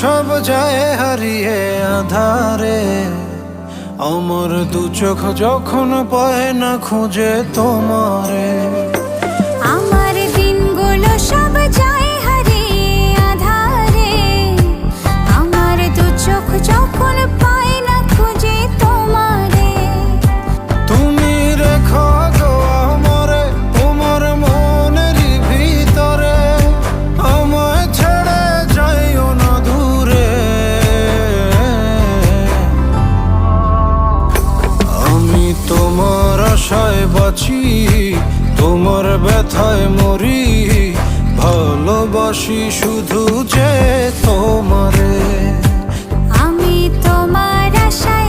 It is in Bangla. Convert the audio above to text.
সব যায় হারিয়ে আধারে, আমার দু চোখ যখন পায় না খুঁজে তোমারে। আমার দিনগুলো সব যায় হারিয়ে আঁধারে, আমার দু চোখ যখন পায় না খুঁজে তোমারে। তুমি রেখো গো আমারে তোমার মনের ভিতরে, আমায় ছেড়ে যাইও না দূরে। আমি তোমার আশায় বাঁচি, তোমার ব্যথায় মরি, ভালোবাসি শুধু যে তোমারে। আমি তোমার আশায়